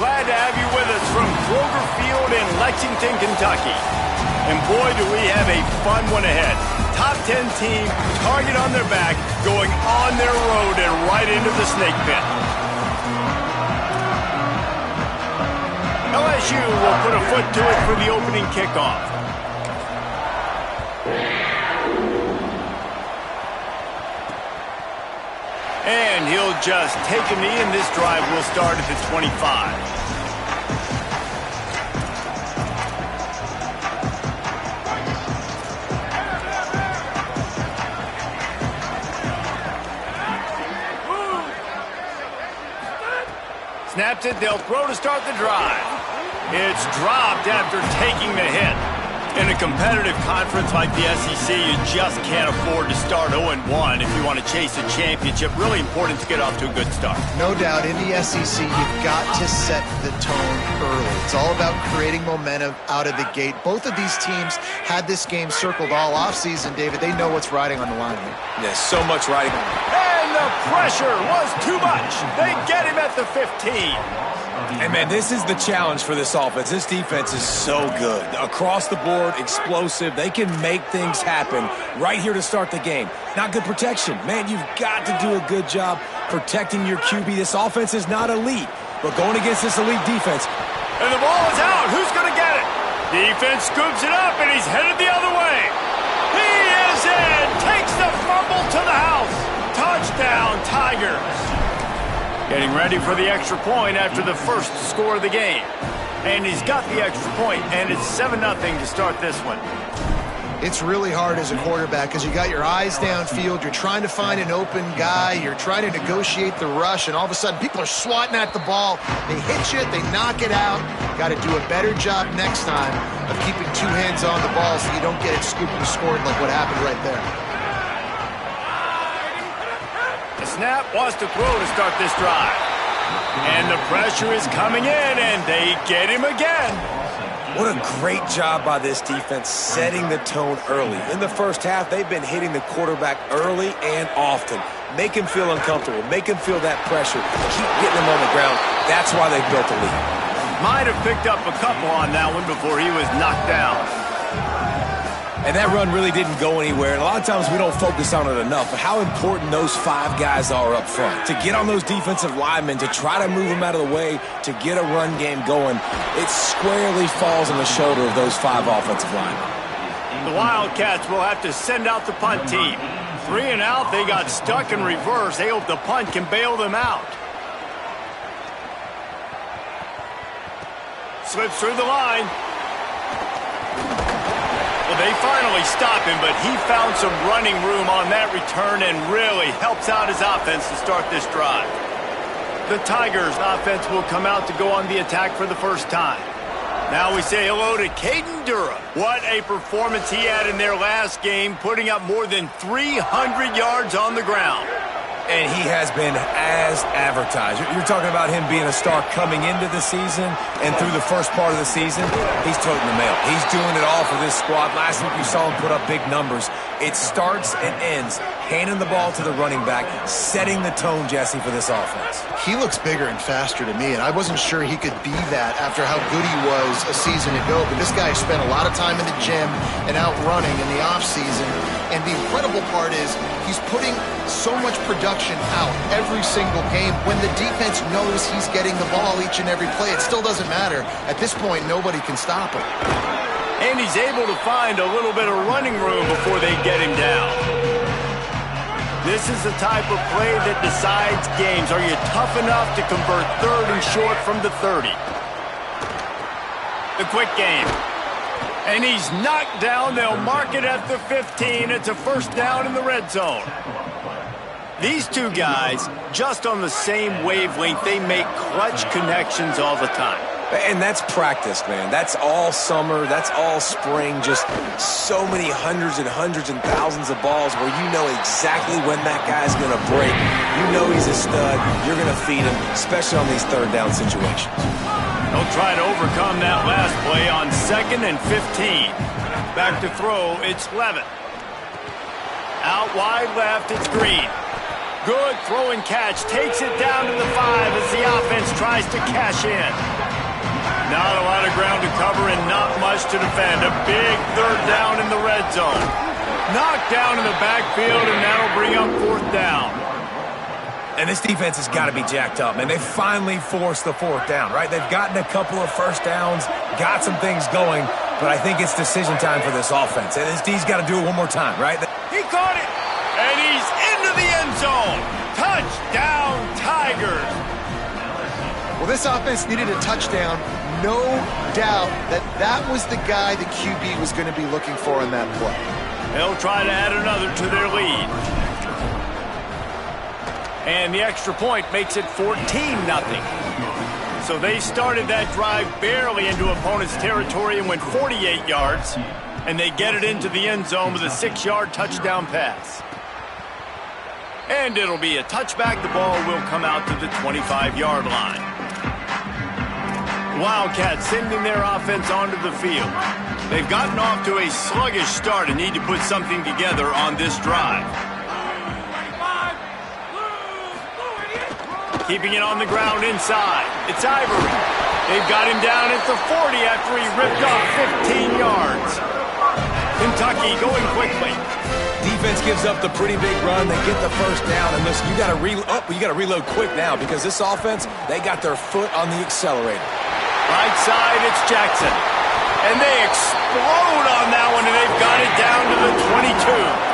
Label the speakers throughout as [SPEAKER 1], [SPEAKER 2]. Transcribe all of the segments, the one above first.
[SPEAKER 1] Glad to have you with us from Kroger Field in Lexington, Kentucky. And boy, do we have a fun one ahead. Top 10 team, target on their back, going on their road and right into the snake pit. LSU will put a foot to it for the opening kickoff. And he'll just take a knee, and this drive will start at the 25. Snaps it, they'll throw to start the drive. It's dropped after taking the hit. In a competitive conference like the SEC, you just can't afford to start 0-1 if you want to chase a championship. Really important to get off to a good start.
[SPEAKER 2] No doubt, in the SEC, you've got to set the tone early. It's all about creating momentum out of the gate. Both of these teams had this game circled all offseason, David. They know what's riding on the line here.
[SPEAKER 3] There's so much riding.
[SPEAKER 1] And the pressure was too much. They get him at the 15.
[SPEAKER 3] Hey, man, this is the challenge for this offense. This defense is so good. Across the board, explosive. They can make things happen right here to start the game. Not good protection. Man, you've got to do a good job protecting your QB. This offense is not elite, but going against this elite defense.
[SPEAKER 1] And the ball is out. Who's going to get it? Defense scoops it up, and he's headed the other way. He is in. Takes the fumble to the house. Touchdown, Tigers. Getting ready for the extra point after the first score of the game. And he's got the extra point, and it's 7-0 to start this one.
[SPEAKER 2] It's really hard as a quarterback because you got your eyes downfield. You're trying to find an open guy. You're trying to negotiate the rush, and all of a sudden people are swatting at the ball. They hit you. They knock it out. Got to do a better job next time of keeping two hands on the ball so you don't get it scooped and scored like what happened right there.
[SPEAKER 1] The snap wants to throw to start this drive. And the pressure is coming in, and they get him again.
[SPEAKER 3] What a great job by this defense setting the tone early. In the first half, they've been hitting the quarterback early and often. Make him feel uncomfortable. Make him feel that pressure. Keep getting him on the ground. That's why they built a lead.
[SPEAKER 1] Might have picked up a couple on that one before he was knocked down.
[SPEAKER 3] And that run really didn't go anywhere. And a lot of times we don't focus on it enough. But how important those 5 guys are up front. To get on those defensive linemen, to try to move them out of the way, to get a run game going, it squarely falls on the shoulder of those 5 offensive linemen.
[SPEAKER 1] The Wildcats will have to send out the punt team. 3 and out, they got stuck in reverse. They hope the punt can bail them out. Slips through the line. Well, they finally stop him, but he found some running room on that return and really helps out his offense to start this drive. The Tigers' offense will come out to go on the attack for the first time. Now we say hello to Caden Durham. What a performance he had in their last game, putting up more than 300 yards on the ground.
[SPEAKER 3] And he has been as advertised. You're talking about him being a star coming into the season, and through the first part of the season, he's toting the mail. He's doing it all for this squad. Last week you saw him put up big numbers. It starts and ends handing the ball to the running back, setting the tone, Jesse, for this offense.
[SPEAKER 2] He looks bigger and faster to me, and I wasn't sure he could be that after how good he was a season ago. But this guy spent a lot of time in the gym and out running in the offseason. And the incredible part is he's putting so much production out every single game. When the defense knows he's getting the ball each and every play, it still doesn't matter. At this point, nobody can stop him.
[SPEAKER 1] And he's able to find a little bit of running room before they get him down. This is the type of play that decides games. Are you tough enough to convert 3rd and short from the 30? The quick game. And he's knocked down. They'll mark it at the 15. It's a first down in the red zone. These two guys, just on the same wavelength, they make clutch connections all the time.
[SPEAKER 3] And that's practice, man. That's all summer. That's all spring. Just so many hundreds and thousands of balls where you know exactly when that guy's going to break. You know he's a stud. You're going to feed him, especially on these 3rd down situations.
[SPEAKER 1] They'll try to overcome that last play on 2nd and 15. Back to throw, it's Levitt. Out wide left, it's Green. Good throw and catch. Takes it down to the 5 as the offense tries to cash in. Not a lot of ground to cover and not much to defend. A big third down in the red zone. Knocked down in the backfield, and that'll bring up fourth down.
[SPEAKER 3] And this defense has got to be jacked up, man. They finally forced the fourth down, right? They've gotten a couple of first downs, got some things going, but I think it's decision time for this offense. And this D's got to do it one more time, right?
[SPEAKER 1] He caught it, and he's into the end zone. Touchdown, Tigers.
[SPEAKER 2] Well, this offense needed a touchdown. No doubt that was the guy the QB was going to be looking for on that play.
[SPEAKER 1] They'll try to add another to their lead. And the extra point makes it 14-0. So they started that drive barely into opponent's territory and went 48 yards. And they get it into the end zone with a 6-yard touchdown pass. And it'll be a touchback. The ball will come out to the 25-yard line. Wildcats sending their offense onto the field. They've gotten off to a sluggish start and need to put something together on this drive. Keeping it on the ground inside. It's Ivory. They've got him down at the 40 after he ripped off 15 yards. Kentucky going quickly.
[SPEAKER 3] Defense gives up the pretty big run. They get the first down. And listen, you got to reload quick now because this offense, they got their foot on the accelerator.
[SPEAKER 1] Right side, it's Jackson. And they explode on that one, and they've got it down to the 22.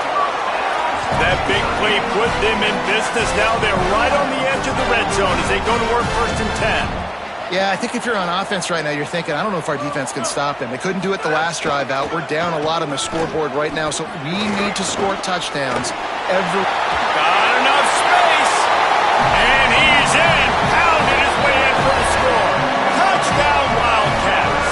[SPEAKER 1] That big play put them in business. Now they're right on the edge of the red zone as they go to work 1st and 10.
[SPEAKER 2] Yeah, I think if you're on offense right now, you're thinking, I don't know if our defense can stop them. They couldn't do it the last drive out. We're down a lot on the scoreboard right now, so we need to score touchdowns.
[SPEAKER 1] Got enough space. And he's in. Pounded his way in for the score. Touchdown, Wildcats.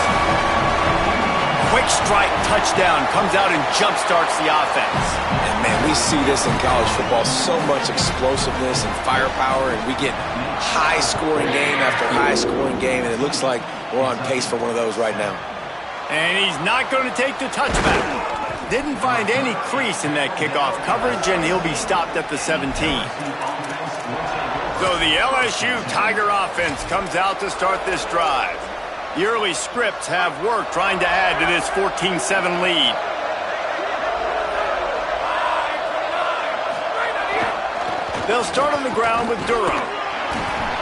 [SPEAKER 1] Quick strike touchdown comes out and jump-starts the offense.
[SPEAKER 3] And, man, we see this in college football, so much explosiveness and firepower, and we get high-scoring game after high-scoring game, and it looks like we're on pace for one of those right now.
[SPEAKER 1] And he's not going to take the touchback. Didn't find any crease in that kickoff coverage, and he'll be stopped at the 17. So the LSU Tiger offense comes out to start this drive. The early scripts have worked trying to add to this 14-7 lead. They'll start on the ground with Durham.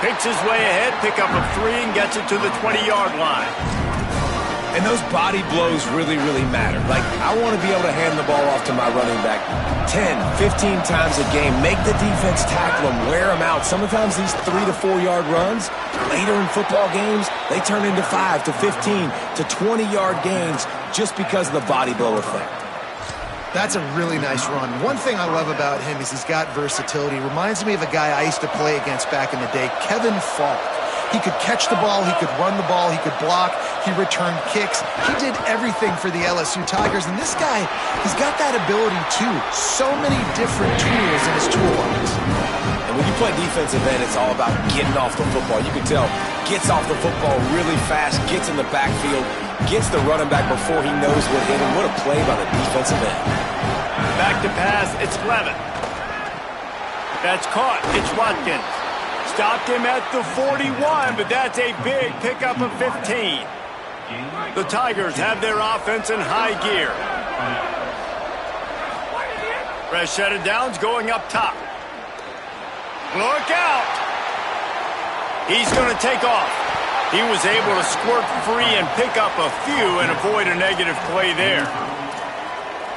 [SPEAKER 1] Picks his way ahead, pick up a 3, and gets it to the 20-yard line.
[SPEAKER 3] And those body blows really, really matter. Like, I want to be able to hand the ball off to my running back 10, 15 times a game. Make the defense tackle them, wear them out. Sometimes these 3 to 4 yard runs, later in football games, they turn into 5 to 15 to 20-yard gains just because of the body blow effect.
[SPEAKER 2] That's a really nice run. One thing I love about him is he's got versatility. Reminds me of a guy I used to play against back in the day, Kevin Falk. He could catch the ball, he could run the ball, he could block, he returned kicks. He did everything for the LSU Tigers, and this guy, he's got that ability too. So many different tools in his toolbox.
[SPEAKER 3] And when you play defensive end, it's all about getting off the football. You can tell, gets off the football really fast, gets in the backfield, gets the running back before he knows what hit him. What a play by the defensive end.
[SPEAKER 1] Back to pass, it's Levin. That's caught, it's Watkins. Stopped him at the 41, but that's a big pickup of 15. The Tigers have their offense in high gear. Rashad Downs going up top. Look out! He's going to take off. He was able to squirt free and pick up a few and avoid a negative play there.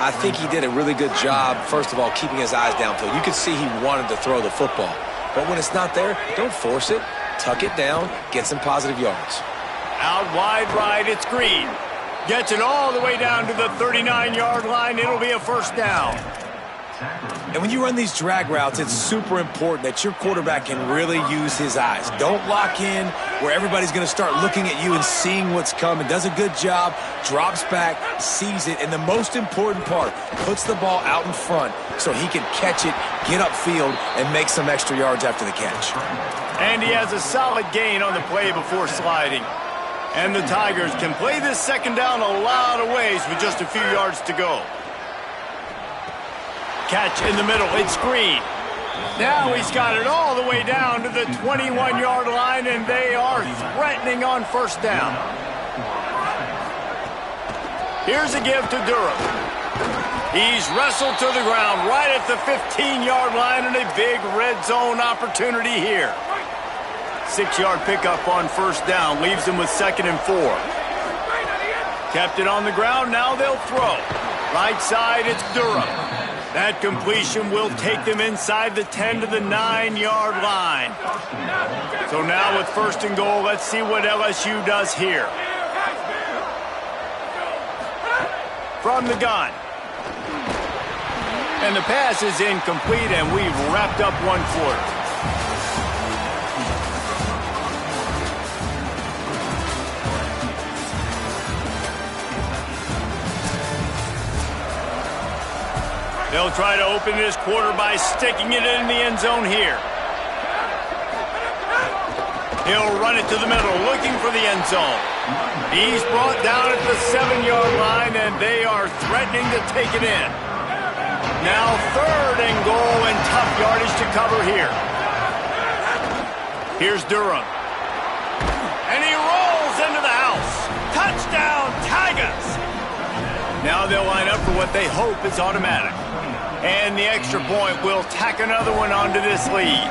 [SPEAKER 3] I think he did a really good job, first of all, keeping his eyes downfield. You could see he wanted to throw the football. But when it's not there, don't force it. Tuck it down, get some positive yards.
[SPEAKER 1] Out wide right, it's Green. Gets it all the way down to the 39-yard line. It'll be a first down.
[SPEAKER 3] And when you run these drag routes, it's super important that your quarterback can really use his eyes. Don't lock in where everybody's going to start looking at you and seeing what's coming. Does a good job, drops back, sees it, and the most important part, puts the ball out in front so he can catch it, get upfield, and make some extra yards after the catch.
[SPEAKER 1] And he has a solid gain on the play before sliding. And the Tigers can play this second down a lot of ways with just a few yards to go. Catch in the middle, it's Green. Now he's got it all the way down to the 21-yard line, and they are threatening on first down. Here's a give to Durham. He's wrestled to the ground right at the 15-yard line, and a big red zone opportunity here. 6-yard pickup on first down leaves them with 2nd and 4. Kept it on the ground, now they'll throw. Right side, it's Durham. That completion will take them inside the 10 to the 9-yard line. So now with 1st and goal, let's see what LSU does here. From the gun. And the pass is incomplete, and we've wrapped up one quarter. They'll try to open this quarter by sticking it in the end zone here. He'll run it to the middle, looking for the end zone. He's brought down at the 7-yard line, and they are threatening to take it in. Now 3rd and goal, and tough yardage to cover here. Here's Durham. And he rolls into the house. Touchdown, Tigers! Now they'll line up for what they hope is automatic. And the extra point will tack another one onto this lead.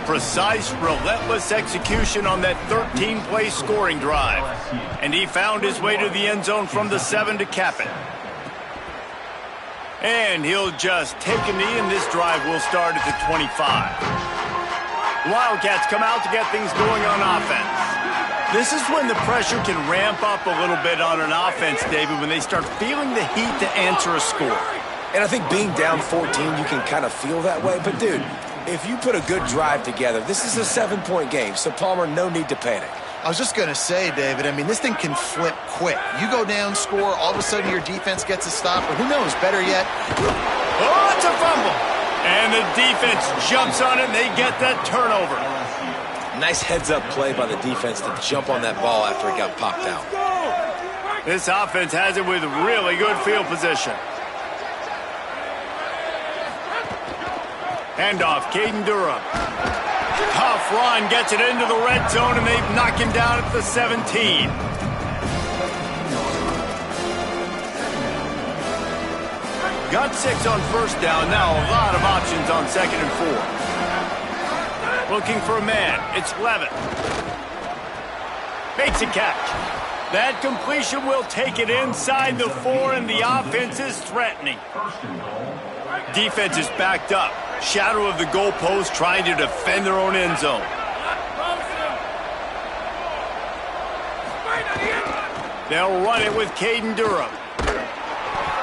[SPEAKER 1] Precise, relentless execution on that 13-play scoring drive. And he found his way to the end zone from the 7 to cap it. And he'll just take a knee, and this drive will start at the 25. The Wildcats come out to get things going on offense. This is when the pressure can ramp up a little bit on an offense, David, when they start feeling the heat to answer a score.
[SPEAKER 3] And I think being down 14, you can kind of feel that way. But, dude, if you put a good drive together, this is a 7-point game. So, Palmer, no need to panic.
[SPEAKER 2] I was just going to say, David, I mean, this thing can flip quick. You go down, score, all of a sudden your defense gets a stop, or who knows, better yet.
[SPEAKER 1] Oh, it's a fumble. And the defense jumps on it, and they get that turnover.
[SPEAKER 3] Nice heads-up play by the defense to jump on that ball after it got popped out.
[SPEAKER 1] This offense has it with really good field position. Handoff, Caden Durham. Tough run, gets it into the red zone, and they've knocked him down at the 17. Got 6 on first down, now a lot of options on 2nd and 4. Looking for a man, it's Levitt. Makes a catch. That completion will take it inside the 4, and the offense is threatening. Defense is backed up. Shadow of the goalpost, trying to defend their own end zone. They'll run it with Caden Durham.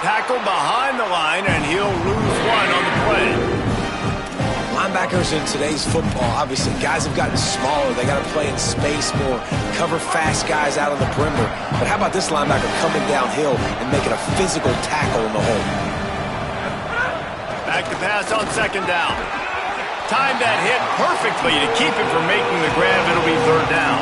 [SPEAKER 1] Tackled behind the line, and he'll lose one on the play.
[SPEAKER 3] Linebackers in today's football, obviously, guys have gotten smaller. They got to play in space more, cover fast guys out on the perimeter. But how about this linebacker coming downhill and making a physical tackle in the hole?
[SPEAKER 1] Back to pass on 2nd down. Timed that hit perfectly to keep him from making the grab. It'll be 3rd down.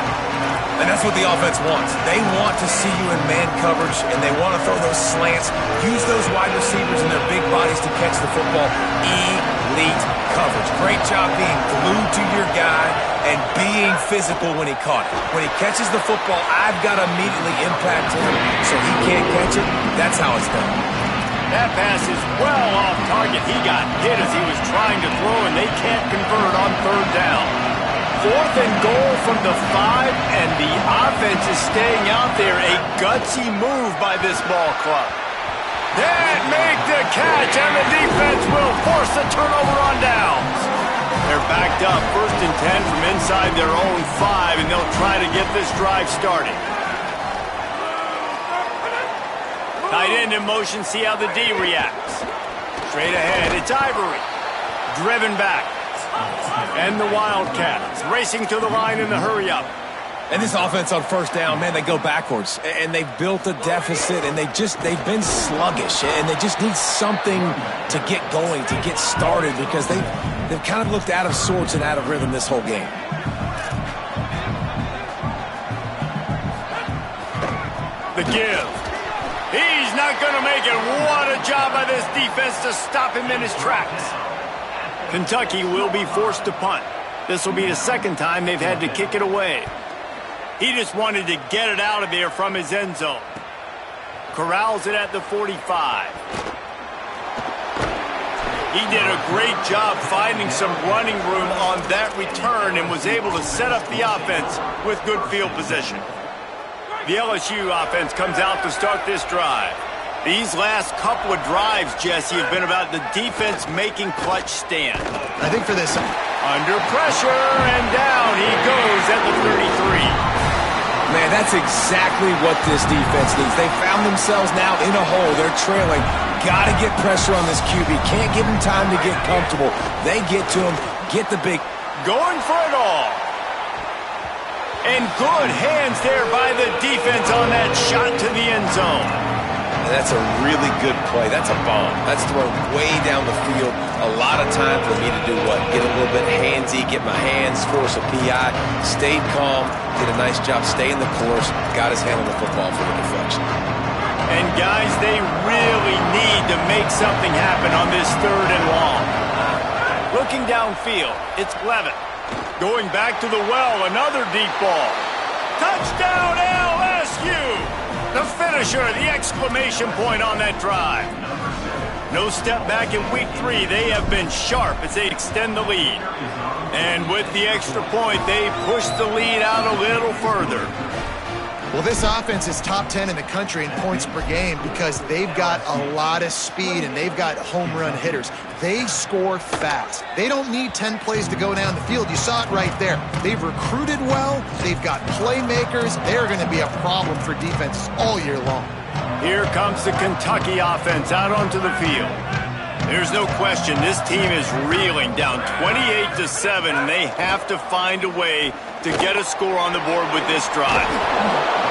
[SPEAKER 3] And that's what the offense wants. They want to see you in man coverage, and they want to throw those slants, use those wide receivers and their big bodies to catch the football. Elite coverage. Great job being glued to your guy and being physical when he caught it. When he catches the football, I've got to immediately impact him so he can't catch it. That's how it's done.
[SPEAKER 1] That pass is well off target. He got hit as he was trying to throw, and they can't convert on 3rd down. 4th and goal from the 5, and the offense is staying out there. A gutsy move by this ball club. That make the catch, and the defense will force the turnover on downs. They're backed up, 1st and 10 from inside their own 5, and they'll try to get this drive started. Tight end in motion, see how the D reacts. Straight ahead, it's Ivory. Driven back. And the Wildcats racing to the line in the hurry-up.
[SPEAKER 3] And this offense on 1st down, man, they go backwards. And they've built a deficit, and they've been sluggish. And they just need something to get going, to get started, because they've kind of looked out of sorts and out of rhythm this whole game.
[SPEAKER 1] The give. He's not going to make it. What a job by this defense to stop him in his tracks. Kentucky will be forced to punt. This will be the second time they've had to kick it away. He just wanted to get it out of there from his end zone. Corrals it at the 45. He did a great job finding some running room on that return and was able to set up the offense with good field position. The LSU offense comes out to start this drive. These last couple of drives, Jesse, have been about the defense making clutch stand.
[SPEAKER 2] I think for this...
[SPEAKER 1] Under pressure, and down he goes at the 33.
[SPEAKER 3] Man, that's exactly what this defense needs. They found themselves now in a hole. They're trailing. Got to get pressure on this QB. Can't give him time to get comfortable. They get to him, get the big...
[SPEAKER 1] Going for it all. And good hands there by the defense on that shot to the end zone.
[SPEAKER 3] And that's a really good play. That's a bomb. That's thrown way down the field. A lot of time for me to do what? Get a little bit handsy, get my hands, force a PI, stayed calm, did a nice job, stay in the course, got his hand on the football for the deflection.
[SPEAKER 1] And guys, they really need to make something happen on this 3rd and long. Looking downfield, it's Levitt. Going back to the well, another deep ball. Touchdown LSU! The finisher, the exclamation point on that drive. No step back in week 3. They have been sharp as they extend the lead. And with the extra point, they push the lead out a little further.
[SPEAKER 2] Well, this offense is top 10 in the country in points per game because they've got a lot of speed and they've got home run hitters. They score fast. They don't need 10 plays to go down the field. You saw it right there. They've recruited well. They've got playmakers. They're going to be a problem for defenses all year long.
[SPEAKER 1] Here comes the Kentucky offense out onto the field. There's no question this team is reeling down 28-7, and they have to find a way to get a score on the board with this drive.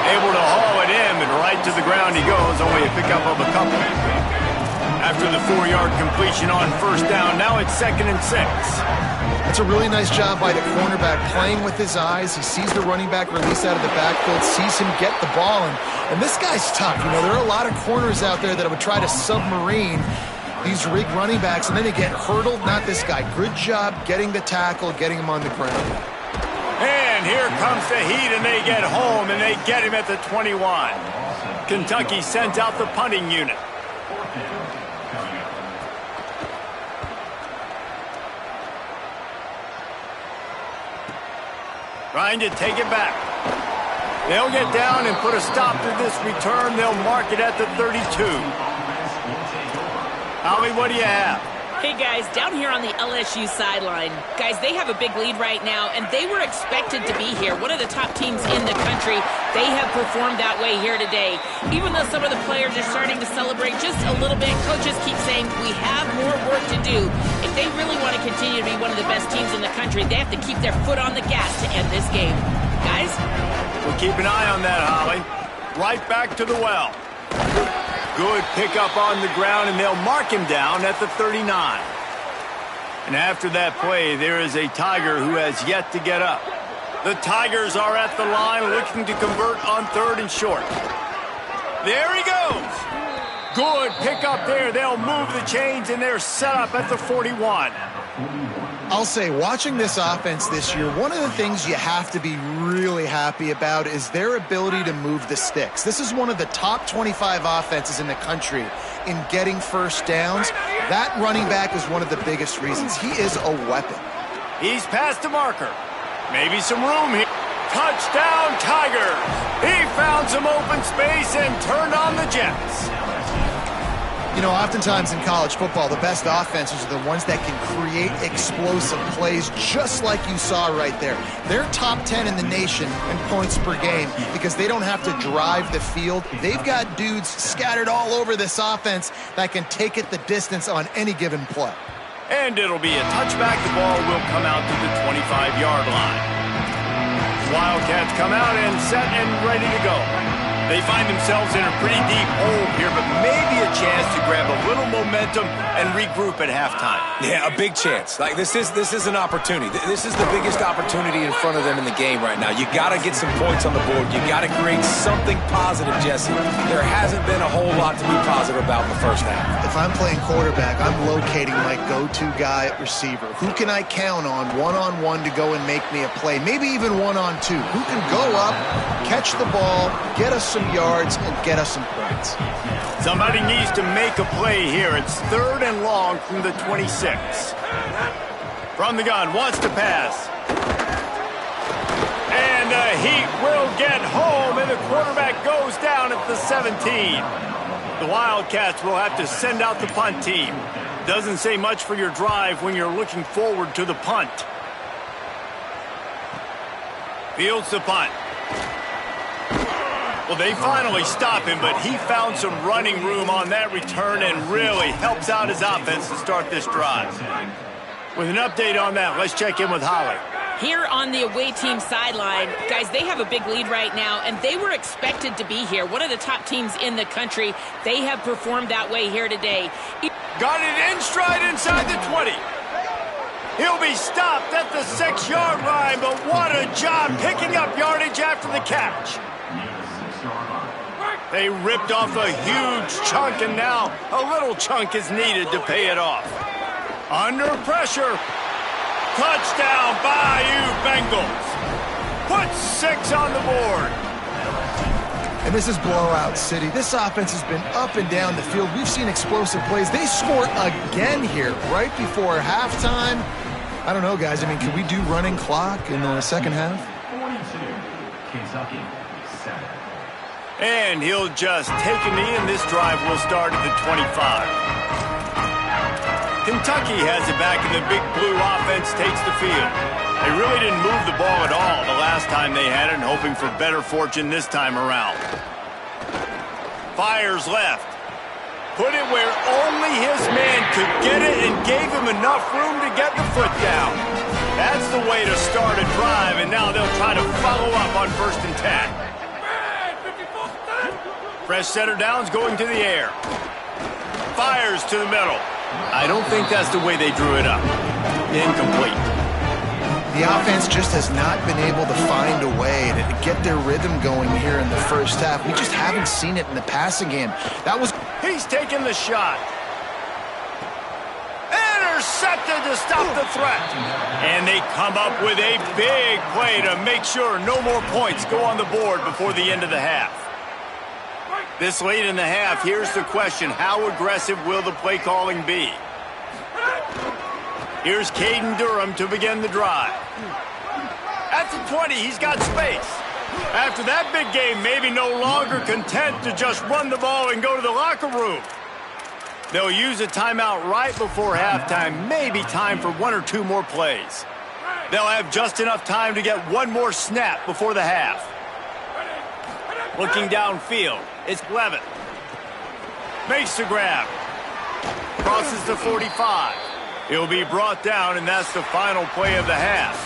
[SPEAKER 1] Able to haul it in, and right to the ground he goes, only a pickup of a couple. After the 4-yard completion on first down, now it's 2nd and 6.
[SPEAKER 2] That's a really nice job by the cornerback, playing with his eyes. He sees the running back release out of the backfield, sees him get the ball, and this guy's tough. You know, there are a lot of corners out there that would try to submarine these rigged running backs, and then they get hurdled. Not this guy. Good job getting the tackle, getting him on the ground.
[SPEAKER 1] And here comes the heat, and they get home, and they get him at the 21. Kentucky sends out the punting unit. Trying to take it back. They'll get down and put a stop to this return. They'll mark it at the 32. Holly, what do you have?
[SPEAKER 4] Hey, guys, down here on the LSU sideline, guys, they have a big lead right now, and they were expected to be here. One of the top teams in the country. They have performed that way here today. Even though some of the players are starting to celebrate just a little bit, coaches keep saying we have more work to do. If they really want to continue to be one of the best teams in the country, they have to keep their foot on the gas to end this game. Guys?
[SPEAKER 1] We'll keep an eye on that, Holly. Right back to the well. Good pickup on the ground, and they'll mark him down at the 39. And after that play, there is a Tiger who has yet to get up. The Tigers are at the line looking to convert on 3rd and short. There he goes. Good pickup there. They'll move the chains, and they're set up at the 41.
[SPEAKER 2] I'll say, watching this offense this year, one of the things you have to be really happy about is their ability to move the sticks. This is one of the top 25 offenses in the country in getting first downs. That running back is one of the biggest reasons. He is a weapon.
[SPEAKER 1] He's past the marker. Maybe some room here. Touchdown, Tigers! He found some open space and turned on the Jets.
[SPEAKER 2] You know, oftentimes in college football, the best offenses are the ones that can create explosive plays, just like you saw right there. They're top 10 in the nation in points per game because they don't have to drive the field. They've got dudes scattered all over this offense that can take it the distance on any given play.
[SPEAKER 1] And it'll be a touchback. The ball will come out to the 25-yard line. Wildcats come out and set and ready to go. They find themselves in a pretty deep hole here, but maybe a chance chance to grab a little momentum and regroup at halftime.
[SPEAKER 3] Yeah, a big chance. Like this is an opportunity. This is the biggest opportunity in front of them in the game right now. You got to get some points on the board. You got to create something positive, Jesse. There hasn't been a whole lot to be positive about in the first half.
[SPEAKER 2] If I'm playing quarterback, I'm locating my go-to guy at receiver. Who can I count on one-on-one to go and make me a play? Maybe even one-on-two. Who can go up, catch the ball, get us some yards, and get us some points?
[SPEAKER 1] Somebody needs to make a play here. It's 3rd and long from the 26. From the gun, wants to pass. And the Heat will get home, and the quarterback goes down at the 17. The Wildcats will have to send out the punt team. Doesn't say much for your drive when you're looking forward to the punt. Fields the punt. Well, they finally stop him, but he found some running room on that return and really helps out his offense to start this drive. With an update on that, let's check in with Holly.
[SPEAKER 4] Here on the away team sideline, guys, they have a big lead right now, and they were expected to be here. One of the top teams in the country. They have performed that way here today.
[SPEAKER 1] Got it in stride inside the 20. He'll be stopped at the 6-yard line, but what a job picking up yardage after the catch. They ripped off a huge chunk, and now a little chunk is needed to pay it off. Under pressure. Touchdown, Bayou Bengals. Put 6 on the board.
[SPEAKER 2] And this is blowout city. This offense has been up and down the field. We've seen explosive plays. They score again here right before halftime. I don't know, guys. I mean, can we do running clock in the second half?
[SPEAKER 5] 42, Kentucky, 7.
[SPEAKER 1] And he'll just take a knee, and this drive will start at the 25. Kentucky has it back, and the big blue offense takes the field. They really didn't move the ball at all the last time they had it, and hoping for better fortune this time around. Fires left. Put it where only his man could get it and gave him enough room to get the foot down. That's the way to start a drive, and now they'll try to follow up on 1st and 10. Fresh center downs going to the air. Fires to the middle. I don't think that's the way they drew it up. Incomplete.
[SPEAKER 2] The offense just has not been able to find a way to get their rhythm going here in the first half. We just haven't seen it in the passing game.
[SPEAKER 1] He's taking the shot. Intercepted to stop the threat. And they come up with a big play to make sure no more points go on the board before the end of the half. This late in the half, here's the question. How aggressive will the play calling be? Here's Caden Durham to begin the drive. At the 20, he's got space. After that big game, maybe no longer content to just run the ball and go to the locker room. They'll use a timeout right before halftime, maybe time for 1 or 2 more plays. They'll have just enough time to get 1 more snap before the half. Looking downfield, it's Levitt. Makes the grab. Crosses the 45. He'll be brought down, and that's the final play of the half.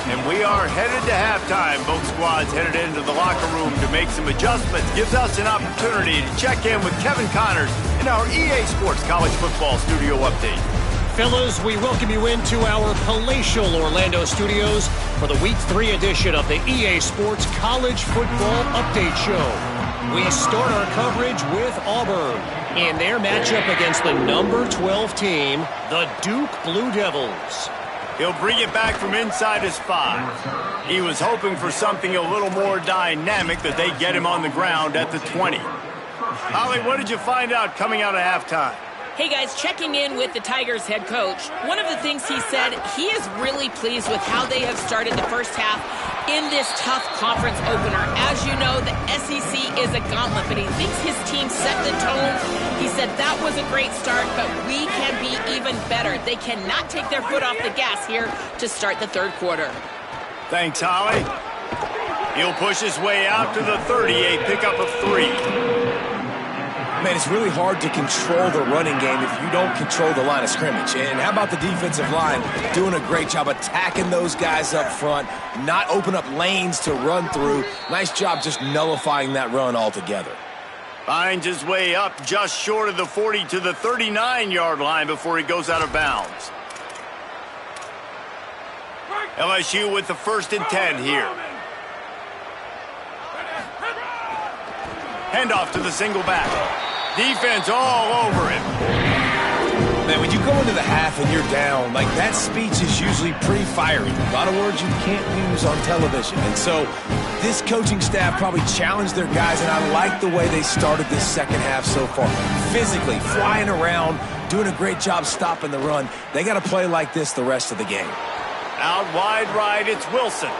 [SPEAKER 1] And we are headed to halftime. Both squads headed into the locker room to make some adjustments. Gives us an opportunity to check in with Kevin Connors in our EA Sports College Football Studio Update.
[SPEAKER 6] Fellas, we welcome you into our palatial Orlando studios for the Week 3 edition of the EA Sports College Football Update Show. We start our coverage with Auburn in their matchup against the number 12 team, the Duke Blue Devils.
[SPEAKER 1] He'll bring it back from inside his 5. He was hoping for something a little more dynamic, that they get him on the ground at the 20. Holly, what did you find out coming out of halftime?
[SPEAKER 4] Hey guys, checking in with the Tigers head coach. One of the things he said, he is really pleased with how they have started the first half in this tough conference opener. As you know, the SEC is a gauntlet, but he thinks his team set the tone. He said that was a great start, but we can be even better. They cannot take their foot off the gas here to start the third quarter.
[SPEAKER 1] Thanks, Holly. He'll push his way out to the 30, a pickup of 3.
[SPEAKER 3] Man, it's really hard to control the running game if you don't control the line of scrimmage. And how about the defensive line doing a great job attacking those guys up front, not open up lanes to run through. Nice job just nullifying that run altogether.
[SPEAKER 1] Finds his way up just short of the 40 to the 39-yard line before he goes out of bounds. LSU with the 1st and 10 here. Handoff to the single back. Defense all over him.
[SPEAKER 3] Man, when you go into the half and you're down, like that speech is usually pretty fiery. A lot of words you can't use on television. And so this coaching staff probably challenged their guys, and I like the way they started this second half so far. Physically, flying around, doing a great job stopping the run. They got to play like this the rest of the game.
[SPEAKER 1] Out wide right, it's Wilson.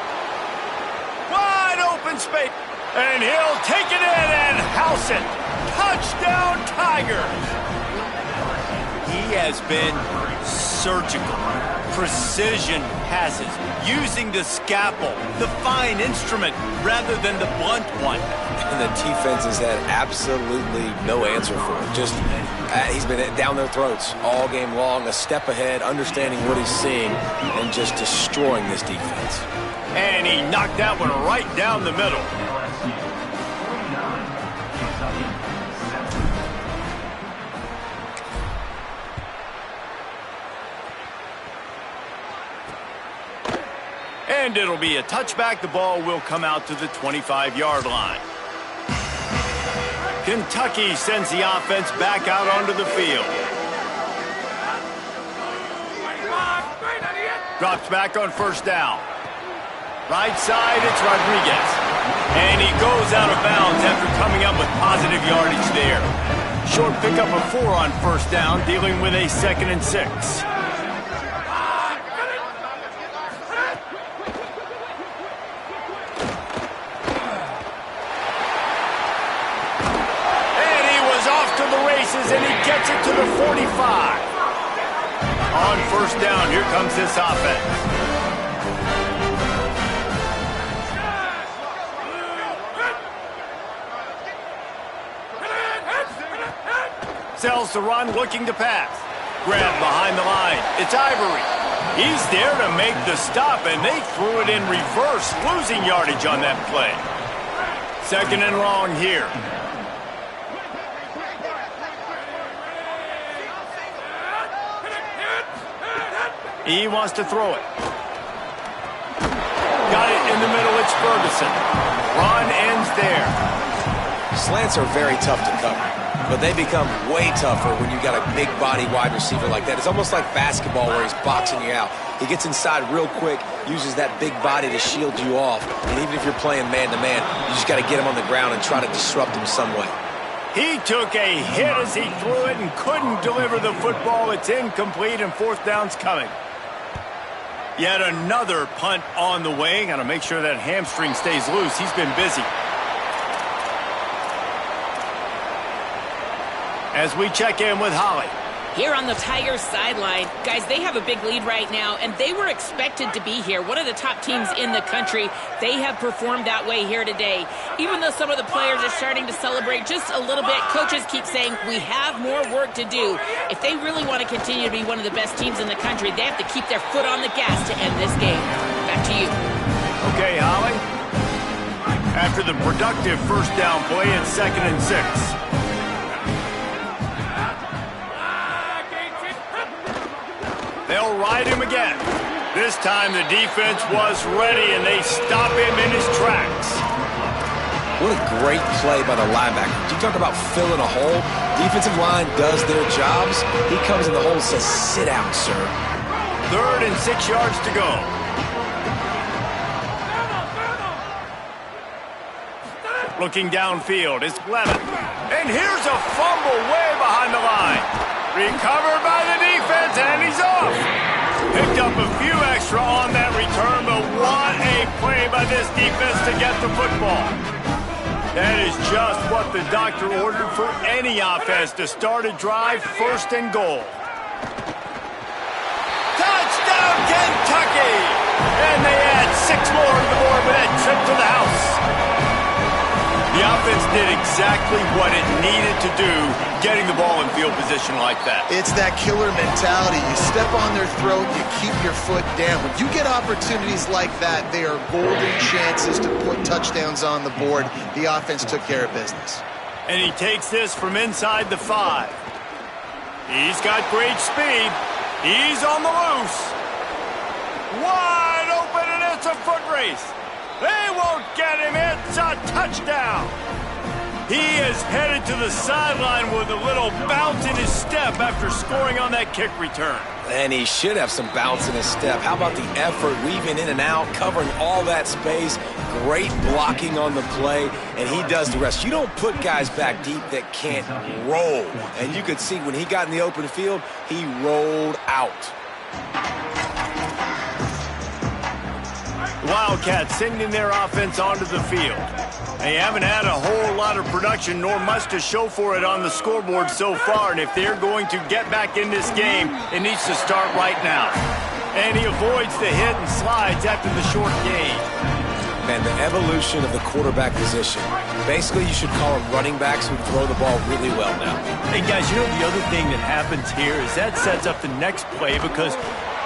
[SPEAKER 1] Wide open space. And he'll take it in and house it. Touchdown, Tigers. He has been surgical. Precision passes. Using the scalpel, the fine instrument, rather than the blunt one.
[SPEAKER 3] And the defense has had absolutely no answer for it. Just, he's been down their throats all game long, a step ahead, understanding what he's seeing, and just destroying this defense.
[SPEAKER 1] And he knocked that one right down the middle. And it'll be a touchback. The ball will come out to the 25-yard line. Kentucky sends the offense back out onto the field. Drops back on 1st down. Right side, it's Rodriguez. And he goes out of bounds after coming up with positive yardage there. Short pickup of 4 on 1st down, dealing with a 2nd and 6. And he gets it to the 45. On 1st down, here comes this offense. Sells the run, looking to pass. Grab behind the line. It's Ivory. He's there to make the stop, and they threw it in reverse, losing yardage on that play. 2nd and long here. He wants to throw it. Got it in the middle, it's Ferguson. Run ends there.
[SPEAKER 3] Slants are very tough to cover, but they become way tougher when you got a big body wide receiver like that. It's almost like basketball where he's boxing you out. He gets inside real quick, uses that big body to shield you off, and even if you're playing man-to-man, you just got to get him on the ground and try to disrupt him some way.
[SPEAKER 1] He took a hit as he threw it and couldn't deliver the football. It's incomplete, and 4th down's coming. Yet another punt on the way. Got to make sure that hamstring stays loose. He's been busy. As we check in with Holly.
[SPEAKER 4] Here on the Tigers sideline, guys, they have a big lead right now, and they were expected to be here. One of the top teams in the country. They have performed that way here today. Even though some of the players are starting to celebrate just a little bit, coaches keep saying we have more work to do. If they really want to continue to be one of the best teams in the country, they have to keep their foot on the gas to end this game. Back to you.
[SPEAKER 1] Okay, Holly. After the productive 1st down play, it's 2nd and 6. They'll ride him again. This time the defense was ready, and they stop him in his tracks.
[SPEAKER 3] What a great play by the linebacker. You talk about filling a hole. Defensive line does their jobs. He comes in the hole and says, sit down, sir.
[SPEAKER 1] 3rd and 6 yards to go. Looking downfield, it's Lemon. And here's a fumble way behind the line. Recovered by the defense, and he's off. Picked up a few extra on that return, but what a play by this defense to get the football. That is just what the doctor ordered for any offense to start a drive, 1st and goal. Touchdown, Kentucky! And they add 6 more to the board with that trip to the house. The offense did exactly what it needed to do, getting the ball in field position like that.
[SPEAKER 2] It's that killer mentality. You step on their throat, you keep your foot down. When you get opportunities like that, they are golden chances to put touchdowns on the board. The offense took care of business.
[SPEAKER 1] And he takes this from inside the 5. He's got great speed. He's on the loose. Wide open, and it's a foot race. They won't get him. It's a touchdown. He is headed to the sideline with a little bounce in his step after scoring on that kick return.
[SPEAKER 3] And he should have some bounce in his step. How about the effort, weaving in and out, covering all that space, great blocking on the play, and he does the rest. You don't put guys back deep that can't roll. And you could see when he got in the open field, he rolled out.
[SPEAKER 1] Wildcats sending their offense onto the field. They haven't had a whole lot of production nor much to show for it on the scoreboard so far, and if they're going to get back in this game, it needs to start right now. And he avoids the hit and slides after the short gain.
[SPEAKER 3] Man, the evolution of the quarterback position. Basically, you should call them running backs who throw the ball really well now.
[SPEAKER 1] Hey, guys, you know the other thing that happens here is that sets up the next play because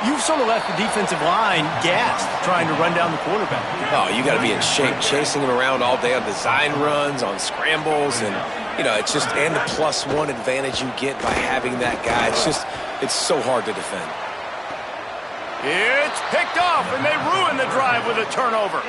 [SPEAKER 1] you've sort of left the defensive line gassed trying to run down the quarterback.
[SPEAKER 3] Oh, you got to be in shape, chasing him around all day on design runs, on scrambles, and, you know, it's just, and the +1 advantage you get by having that guy. It's so hard to defend.
[SPEAKER 1] It's picked off, and they ruin the drive with a turnover.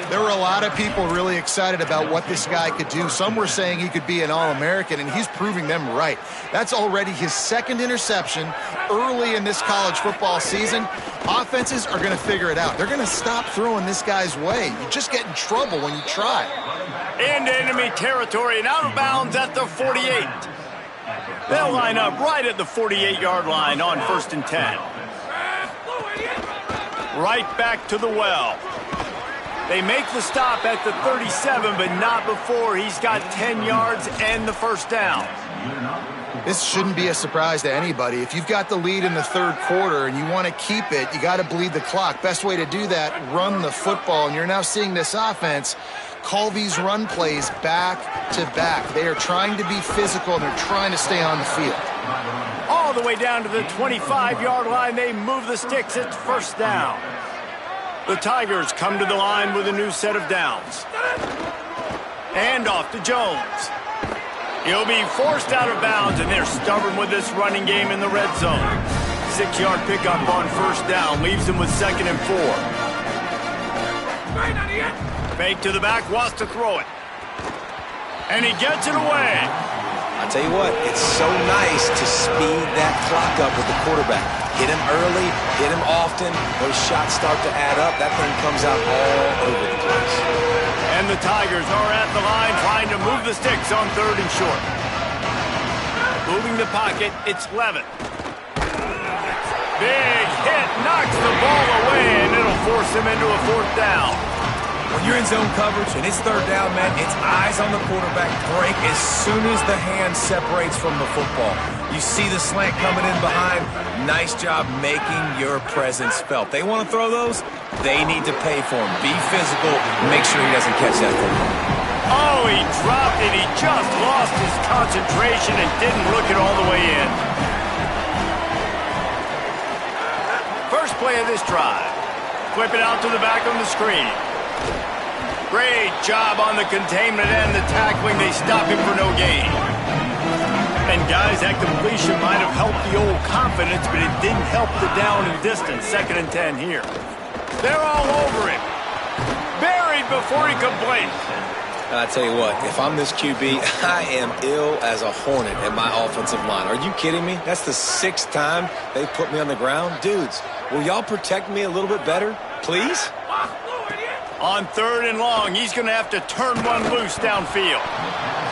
[SPEAKER 2] There were a lot of people really excited about what this guy could do. Some were saying he could be an All-American, and he's proving them right. That's already his second interception early in this college football season. Offenses are going to figure it out. They're going to stop throwing this guy's way. You just get in trouble when you try.
[SPEAKER 1] Into enemy territory and out of bounds at the 48. They'll line up right at the 48-yard line on 1st and 10. Right back to the well. They make the stop at the 37, but not before he's got 10 yards and the first down.
[SPEAKER 2] This shouldn't be a surprise to anybody. If you've got the lead in the third quarter and you want to keep it, you got to bleed the clock. Best way to do that, run the football. And you're now seeing this offense call these run plays back to back. They are trying to be physical, and they're trying to stay on the field.
[SPEAKER 1] All the way down to the 25-yard line, they move the sticks. It's first down. The Tigers come to the line with a new set of downs. And off to Jones. He'll be forced out of bounds, and they're stubborn with this running game in the red zone. 6-yard pickup on first down leaves them with 2nd and 4. Fake to the back, wants to throw it. And he gets it away.
[SPEAKER 3] I'll tell you what, it's so nice to speed that clock up with the quarterback. Hit him early, hit him often. Those shots start to add up. That thing comes out all over the place.
[SPEAKER 1] And the Tigers are at the line trying to move the sticks on 3rd and short. Moving the pocket, it's Levitt. Big hit, knocks the ball away, and it'll force him into a 4th down.
[SPEAKER 3] When you're in zone coverage and it's 3rd down, man, it's eyes on the quarterback, break as soon as the hand separates from the football. You see the slant coming in behind. Nice job making your presence felt. They want to throw those, they need to pay for them. Be physical, make sure he doesn't catch that football.
[SPEAKER 1] Oh, he dropped it. He just lost his concentration and didn't look it all the way in. First play of this drive. Flip it out to the back on the screen. Great job on the containment and the tackling. They stop him for no gain. And guys, that completion might have helped the old confidence, but it didn't help the down and distance. 2nd and 10 here. They're all over him. Buried before he could blink.
[SPEAKER 3] I tell you what, if I'm this QB, I am ill as a hornet at my offensive line. Are you kidding me? That's the 6th time they've put me on the ground. Dudes, will y'all protect me a little bit better, please?
[SPEAKER 1] On 3rd and long, he's going to have to turn one loose downfield.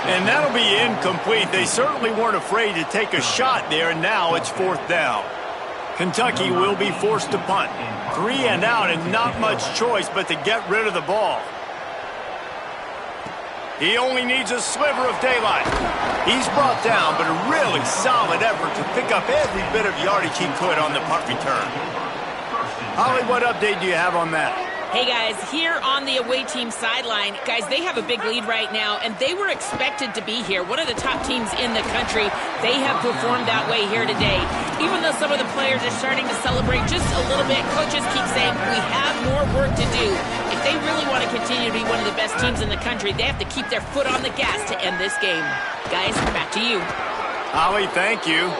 [SPEAKER 1] And that'll be incomplete. They certainly weren't afraid to take a shot there, and now it's 4th down. Kentucky will be forced to punt. 3 and out, and not much choice but to get rid of the ball. He only needs a sliver of daylight. He's brought down, but a really solid effort to pick up every bit of yardage he could on the punt return. Holly, what update do you have on that?
[SPEAKER 4] Hey, guys, here on the away team sideline, guys, they have a big lead right now, and they were expected to be here. One of the top teams in the country. They have performed that way here today. Even though some of the players are starting to celebrate just a little bit, coaches keep saying, we have more work to do. If If they really want to continue to be one of the best teams in the country, they have to keep their foot on the gas to end this game. Guys, back to you.
[SPEAKER 1] Holly, thank you.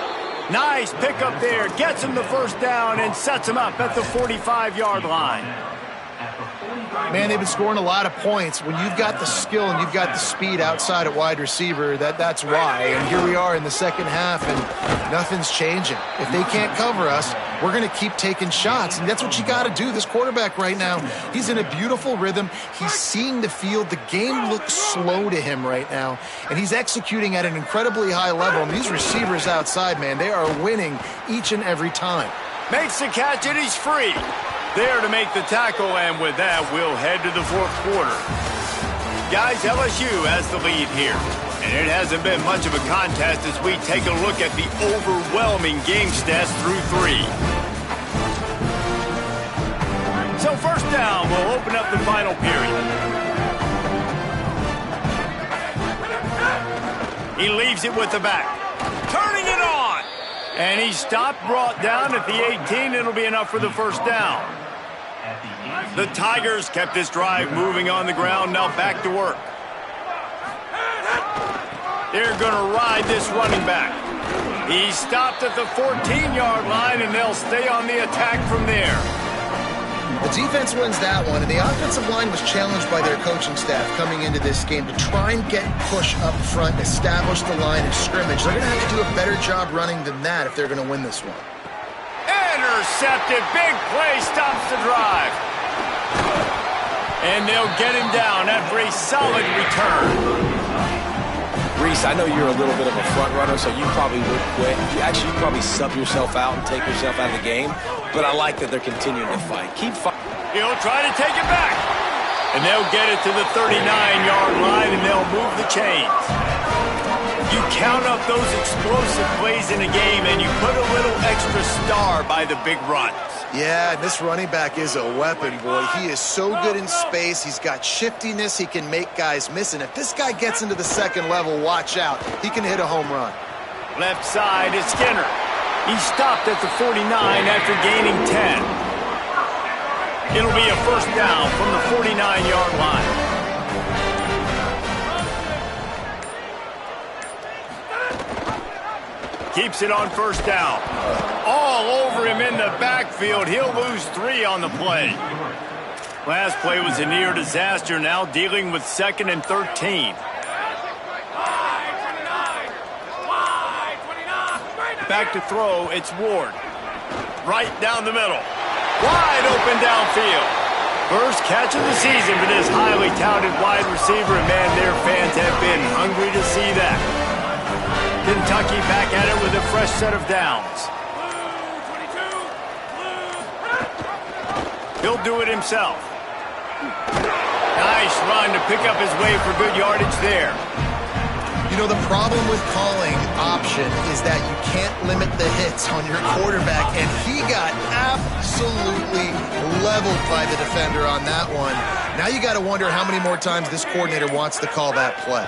[SPEAKER 1] Nice pickup there. Gets him the first down and sets him up at the 45-yard line.
[SPEAKER 2] Man, they've been scoring a lot of points. When you've got the skill and you've got the speed outside at wide receiver, that's why. And here we are in the second half, and nothing's changing. If they can't cover us, we're going to keep taking shots, and that's what you got to do. This quarterback right now, he's in a beautiful rhythm. He's seeing the field. The game looks slow to him right now, and he's executing at an incredibly high level. And these receivers outside, man, they are winning each and every time.
[SPEAKER 1] Makes the catch, and he's free. There to make the tackle, and with that, we'll head to the fourth quarter. Guys, LSU has the lead here, and it hasn't been much of a contest as we take a look at the overwhelming game stats through 3. So first down, we'll open up the final period. He leaves it with the back. Turning it on! And he stopped, brought down at the 18. It'll be enough for the first down. The Tigers kept this drive moving on the ground. Now back to work. They're going to ride this running back. He stopped at the 14-yard line, and they'll stay on the attack from there.
[SPEAKER 2] The defense wins that one, and the offensive line was challenged by their coaching staff coming into this game to try and get push up front, establish the line of scrimmage. They're going to have to do a better job running than that if they're going to win this one.
[SPEAKER 1] Intercepted. Big play stops the drive. And they'll get him down after a solid return.
[SPEAKER 3] Reese, I know you're a little bit of a front runner, so you probably would quit. You probably sub yourself out and take yourself out of the game. But I like that they're continuing to fight. Keep fighting.
[SPEAKER 1] He'll try to take it back. And they'll get it to the 39-yard line, and they'll move the chains. You count up those explosive plays in a game, and you put a little extra star by the big runs.
[SPEAKER 2] Yeah, this running back is a weapon, boy. He is so good in space. He's got shiftiness. He can make guys miss. And if this guy gets into the second level, watch out. He can hit a home run.
[SPEAKER 1] Left side is Skinner. He stopped at the 49 after gaining 10. It'll be a first down from the 49-yard line. Keeps it on first down. All over him in the backfield. He'll lose 3 on the play. Last play was a near disaster. Now dealing with 2nd and 13. Back to throw. It's Ward. Right down the middle. Wide open downfield. First catch of the season for this highly touted wide receiver. And man, their fans have been hungry to see that. Kentucky back at it with a fresh set of downs. He'll do it himself. Nice run to pick up his way for good yardage there.
[SPEAKER 2] You know, the problem with calling option is that you can't limit the hits on your quarterback, and he got absolutely leveled by the defender on that one. Now you got to wonder how many more times this coordinator wants to call that play.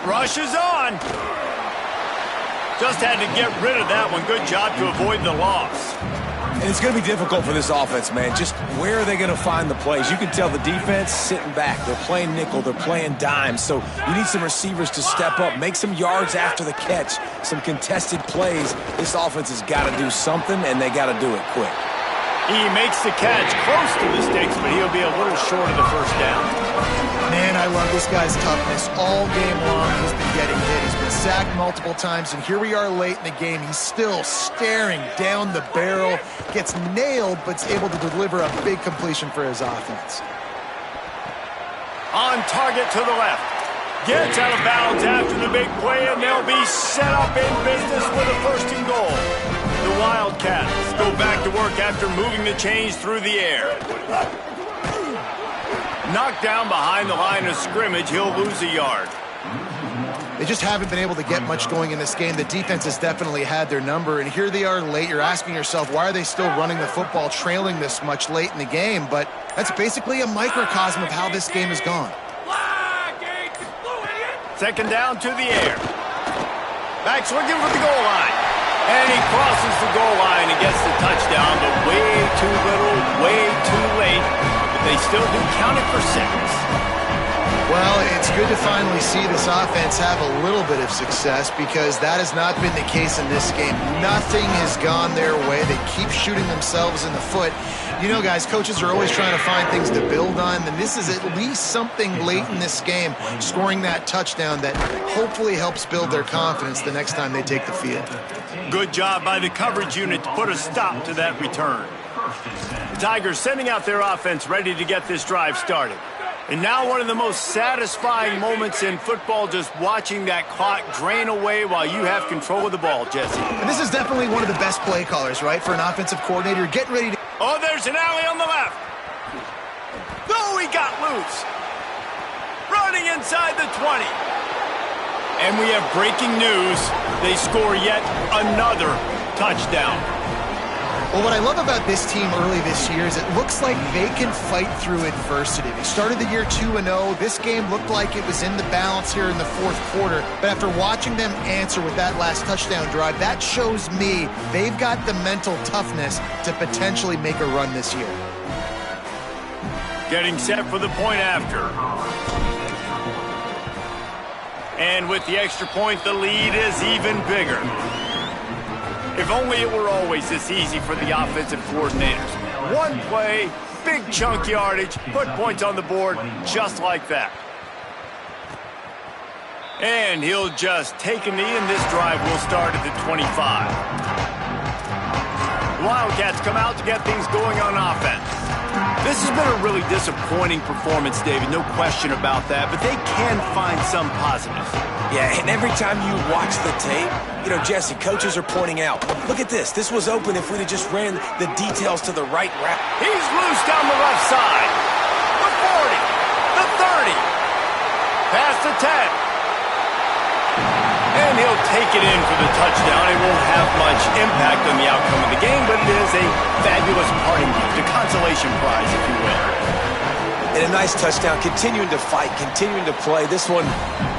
[SPEAKER 1] Rush is on. Just had to get rid of that one. Good job to avoid the loss.
[SPEAKER 3] And it's going to be difficult for this offense, man. Just where are they going to find the plays? You can tell the defense sitting back. They're playing nickel. They're playing dime. So you need some receivers to step up, make some yards after the catch, some contested plays. This offense has got to do something, and they got to do it quick.
[SPEAKER 1] He makes the catch close to the sticks, but he'll be a little short of the first down.
[SPEAKER 2] Man, I love this guy's toughness. All game long, he's been getting hit. He's been sacked multiple times, and here we are late in the game. He's still staring down the barrel, gets nailed, but's able to deliver a big completion for his offense.
[SPEAKER 1] On target to the left. Gets out of bounds after the big play, and they'll be set up in business with a first and goal. The Wildcats go back to work after moving the chains through the air. Knocked down behind the line of scrimmage, he'll lose a yard.
[SPEAKER 2] They just haven't been able to get much going in this game. The defense has definitely had their number, and here they are late. You're asking yourself, why are they still running the football, trailing this much late in the game? But that's basically a microcosm of how this game has gone.
[SPEAKER 1] Second down to the air. Back swinging for the goal line. And he crosses the goal line and gets the touchdown, but way too little, way too late. The They still do count it for 6.
[SPEAKER 2] Well, it's good to finally see this offense have a little bit of success because that has not been the case in this game. Nothing has gone their way. They keep shooting themselves in the foot. You know, guys, coaches are always trying to find things to build on, and this is at least something late in this game, scoring that touchdown that hopefully helps build their confidence the next time they take the field.
[SPEAKER 1] Good job by the coverage unit to put a stop to that return. The Tigers sending out their offense ready to get this drive started. And now one of the most satisfying moments in football, just watching that clock drain away while you have control of the ball, Jesse.
[SPEAKER 2] And this is definitely one of the best play callers, right, for an offensive coordinator. Getting ready to...
[SPEAKER 1] Oh, there's an alley on the left. Oh, he got loose. Running inside the 20. And we have breaking news. They score yet another touchdown.
[SPEAKER 2] Well, what I love about this team early this year is it looks like they can fight through adversity. They started the year 2-0. This game looked like it was in the balance here in the fourth quarter. But after watching them answer with that last touchdown drive, that shows me they've got the mental toughness to potentially make a run this year.
[SPEAKER 1] Getting set for the point after. And with the extra point, the lead is even bigger. If only it were always this easy for the offensive coordinators. One play, big chunk yardage, put points on the board just like that. And he'll just take a knee, and this drive will start at the 25. The Wildcats come out to get things going on offense. This has been a really disappointing performance, David, no question about that, but they can find some positives.
[SPEAKER 3] Yeah, and every time you watch the tape, you know, Jesse, coaches are pointing out, look at this. This was open if we'd have just ran the details to the right route.
[SPEAKER 1] He's loose down the left side. The 40, the 30, past the 10. And he'll take it in for the touchdown. It won't have much impact on the outcome of the game, but it is a fabulous parting gift, a consolation prize, if you will.
[SPEAKER 3] And a nice touchdown, continuing to fight, continuing to play. This one,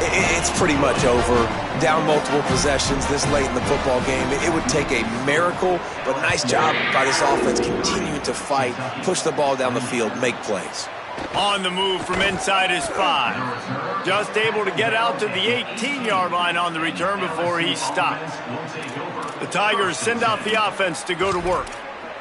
[SPEAKER 3] it's pretty much over. Down multiple possessions this late in the football game. It would take a miracle, but nice job by this offense continuing to fight, push the ball down the field, make plays.
[SPEAKER 1] On the move from inside his 5. Just able to get out to the 18-yard line on the return before he stops. The Tigers send out the offense to go to work.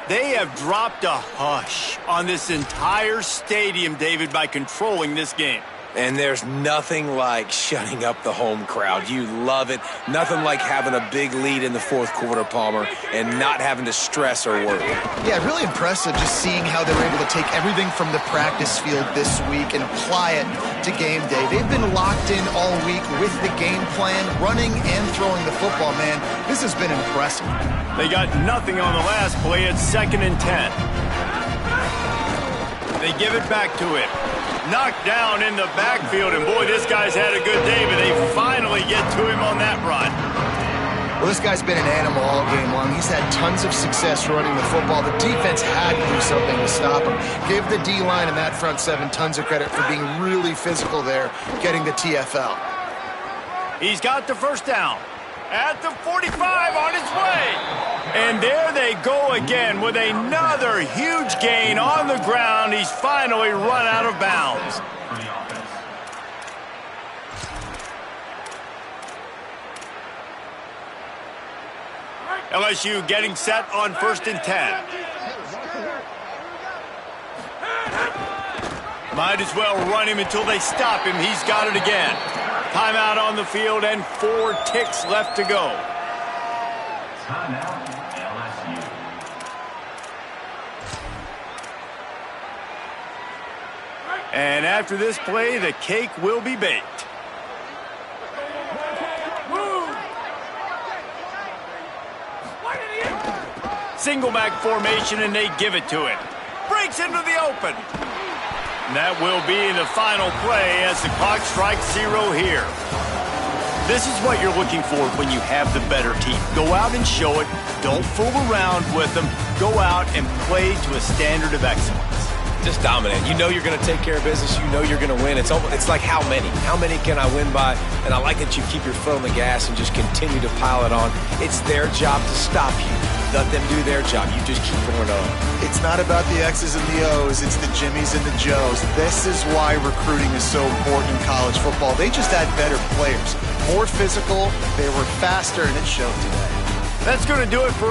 [SPEAKER 1] They have dropped a hush on this entire stadium, David, by controlling this game.
[SPEAKER 3] And there's nothing like shutting up the home crowd. You love it. Nothing like having a big lead in the fourth quarter, Palmer, and not having to stress or worry.
[SPEAKER 2] Yeah, really impressive just seeing how they were able to take everything from the practice field this week and apply it to game day. They've been locked in all week with the game plan, running and throwing the football, man. This has been impressive.
[SPEAKER 1] They got nothing on the last play. It's 2nd and 10. They give it back to him. Knocked down in the backfield, and boy, this guy's had a good day, but they finally get to him on that run.
[SPEAKER 2] Well, this guy's been an animal all game long. He's had tons of success running the football. The defense had to do something to stop him. Give the D-line and that front 7 tons of credit for being really physical there, getting the TFL.
[SPEAKER 1] He's got the first down. At the 45 on his way. And there they go again with another huge gain on the ground. He's finally run out of bounds. LSU getting set on 1st and 10. Might as well run him until they stop him. He's got it again. Timeout on the field and 4 ticks left to go.
[SPEAKER 5] Timeout, LSU.
[SPEAKER 1] And after this play, the cake will be baked. Single back formation, and they give it to him. Breaks into the open. And that will be the final play as the clock strikes 0 here. This is what you're looking for when you have the better team. Go out and show it. Don't fool around with them. Go out and play to a standard of excellence.
[SPEAKER 3] Just dominate. You know you're going to take care of business. You know you're going to win. It's like how many? How many can I win by? And I like that you keep your foot on the gas and just continue to pile it on. It's their job to stop you. let them do their job. You just keep going on.
[SPEAKER 2] It's not about the X's and the O's. It's the Jimmies and the Joes. This is why recruiting is so important in college football. They just had better players, more physical, they were faster, and it showed today.
[SPEAKER 1] That's going to do it for